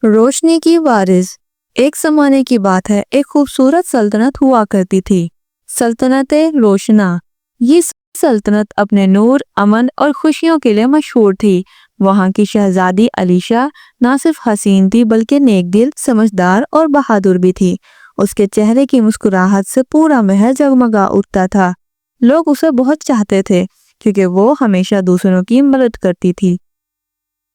روشنی کی وارث۔ ایک زمانے کی بات ہے، ایک خوبصورت سلطنت ہوا کرتی تھی، سلطنت روشنا۔ یہ سلطنت اپنے نور، امن اور خوشیوں کے لیے مشہور تھی۔ وہاں کی شہزادی علیشہ نہ صرف حسین تھی بلکہ نیک دل، سمجھدار اور بہادر بھی تھی۔ اس کے چہرے کی مسکراہٹ سے پورا محل جگمگا اٹھتا تھا۔ لوگ اسے بہت چاہتے تھے کیونکہ وہ ہمیشہ دوسروں کی مدد کرتی تھی۔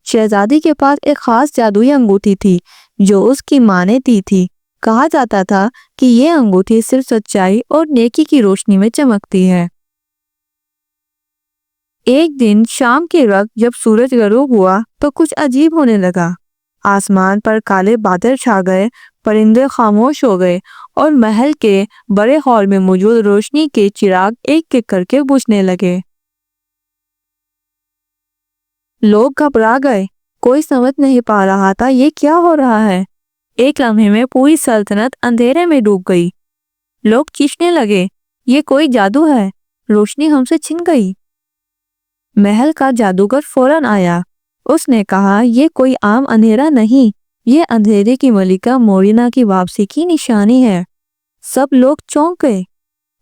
شہزادی کے پاس ایک خاص جادوئی انگوٹھی تھی جو اس کی ماں نے دی تھی۔ کہا جاتا تھا کہ یہ انگوٹھی صرف سچائی اور نیکی کی روشنی میں چمکتی ہے۔ ایک دن شام کے وقت جب سورج غروب ہوا تو کچھ عجیب ہونے لگا۔ آسمان پر کالے بادل چھا گئے، پرندے خاموش ہو گئے اور محل کے بڑے ہال میں موجود روشنی کے چراغ ایک ایک کر کے بجھنے لگے۔ لوگ گھبرا گئے، کوئی سمجھ نہیں پا رہا تھا یہ کیا ہو رہا ہے۔ ایک لمحے میں پوری سلطنت اندھیرے میں ڈوب گئی۔ لوگ چیخنے لگے، یہ کوئی جادو ہے، روشنی ہم سے چھن گئی۔ محل کا جادوگر فوراً آیا۔ اس نے کہا یہ کوئی عام اندھیرا نہیں، یہ اندھیرے کی ملکہ مورینا کی واپسی کی نشانی ہے۔ سب لوگ چونک گئے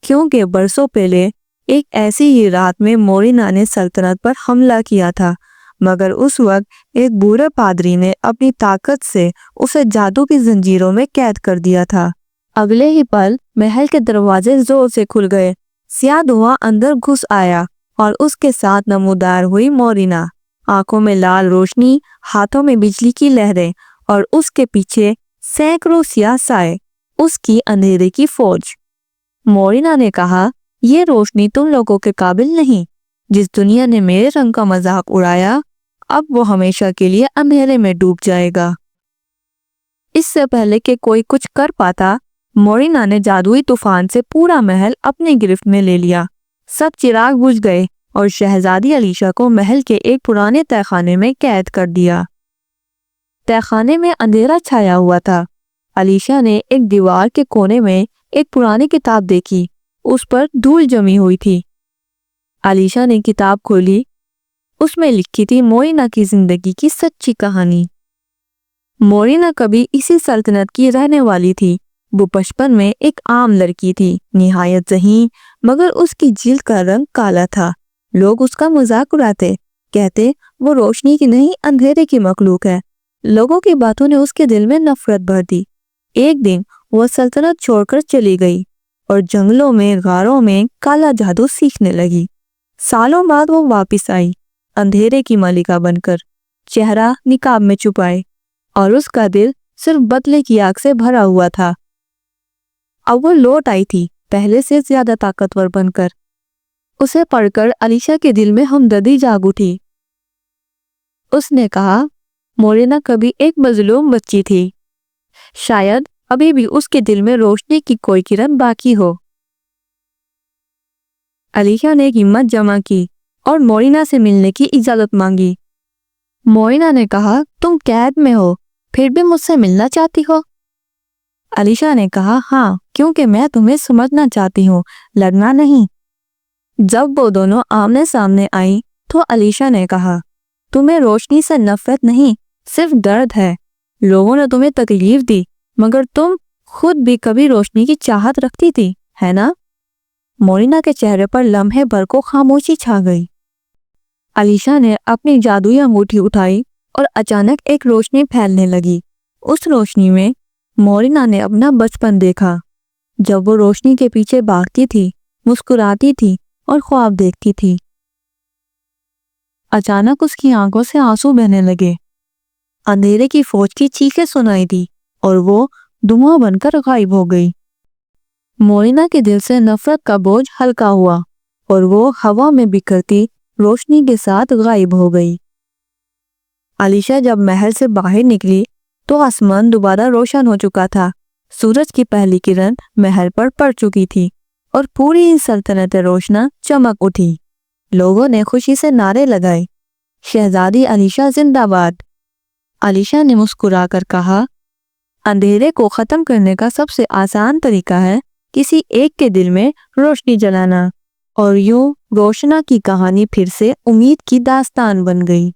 کیونکہ برسوں پہلے ایک ایسی ہی رات میں مورینا نے سلطنت پر حملہ کیا تھا، مگر اس وقت ایک بوڑھے پادری نے اپنی طاقت سے اسے جادو کی زنجیروں میں قید کر دیا تھا۔ اگلے ہی پل محل کے دروازے زور سے کھل گئے، سیاہ دھواں اندر گھس آیا اور اس کے ساتھ نمودار ہوئی مورینا، آنکھوں میں لال روشنی، ہاتھوں میں بجلی کی لہریں اور اس کے پیچھے سینکڑوں سیاہ سائے، اس کی اندھیرے کی فوج۔ مورینا نے کہا یہ روشنی تم لوگوں کے قابل نہیں۔ جس دنیا نے میرے رنگ کا مذاق اڑایا اب وہ ہمیشہ کے لیے اندھیرے میں ڈوب جائے گا۔ اس سے پہلے کہ کوئی کچھ کر پاتا، مورینا نے جادوئی طوفان سے پورا محل اپنی گرفت میں لے لیا۔ سب چراغ بجھ گئے اور شہزادی علیشہ کو محل کے ایک پرانے تہہ خانے میں قید کر دیا۔ تہہ خانے میں اندھیرا چھایا ہوا تھا۔ علیشہ نے ایک دیوار کے کونے میں ایک پرانی کتاب دیکھی، اس پر دھول جمی ہوئی تھی۔ علیشہ نے کتاب کھولی، اس میں لکھی تھی مورینا کی زندگی کی سچی کہانی۔ مورینا کبھی اسی سلطنت کی رہنے والی تھی۔ وہ بچپن میں ایک عام لڑکی تھی، نہایت ذہین، مگر اس کی جلد کا رنگ کالا تھا۔ لوگ اس کا مذاق اڑاتے، کہتے وہ روشنی کی نہیں اندھیرے کی مخلوق ہے۔ لوگوں کی باتوں نے اس کے دل میں نفرت بھر دی۔ ایک دن وہ سلطنت چھوڑ کر چلی گئی اور جنگلوں میں، غاروں میں کالا جادو سیکھنے لگی۔ سالوں بعد وہ واپس آئی، اندھیرے کی ملکہ بن کر، چہرہ نقاب میں چھپائے، اور اس کا دل صرف بدلے کی آگ سے بھرا ہوا تھا۔ اب وہ لوٹ آئی تھی، پہلے سے زیادہ طاقتور بن کر۔ اسے پڑھ کر علیشہ کے دل میں ہمدردی جاگ اٹھی۔ اس نے کہا مورینا کبھی ایک مظلوم بچی تھی، شاید ابھی بھی اس کے دل میں روشنی کی کوئی کرن باقی ہو۔ علیشہ نے ہمت جمع کی اور مورینا سے ملنے کی اجازت مانگی۔ مورینا نے کہا تم قید میں ہو، پھر بھی مجھ سے ملنا چاہتی ہو؟ علیشہ نے کہا ہاں، کیونکہ میں تمہیں سمجھنا چاہتی ہوں، لڑنا نہیں۔ جب وہ دونوں آمنے سامنے آئیں تو علیشہ نے کہا تمہیں روشنی سے نفرت نہیں، صرف درد ہے۔ لوگوں نے تمہیں تکلیف دی، مگر تم خود بھی کبھی روشنی کی چاہت رکھتی تھی، ہے نا؟ مورینا کے چہرے پر لمحے بھر کو خاموشی چھا گئی۔ علیشہ نے اپنی جادوئی انگوٹھی اٹھائی اور اچانک ایک روشنی پھیلنے لگی۔ اس روشنی میں مورینا نے اپنا بچپن دیکھا، جب وہ روشنی کے پیچھے بھاگتی تھی، مسکراتی تھی اور خواب دیکھتی تھی۔ اچانک اس کی آنکھوں سے آنسو بہنے لگے، اندھیرے کی فوج کی چیخیں سنائی دی اور وہ دھواں بن کر غائب ہو گئی۔ مورینا کے دل سے نفرت کا بوجھ ہلکا ہوا اور وہ ہوا میں بکھرتی روشنی کے ساتھ غائب ہو گئی۔ علیشہ جب محل سے باہر نکلی تو آسمان دوبارہ روشن ہو چکا تھا۔ سورج کی پہلی کرن محل پر پڑ چکی تھی اور پوری سلطنت روشنا چمک اٹھی۔ لوگوں نے خوشی سے نعرے لگائے، شہزادی علیشہ زندہ باد۔ علیشہ نے مسکرا کر کہا اندھیرے کو ختم کرنے کا سب سے آسان طریقہ ہے کسی ایک کے دل میں روشنی جلانا، اور یوں روشنا کی کہانی پھر سے امید کی داستان بن گئی۔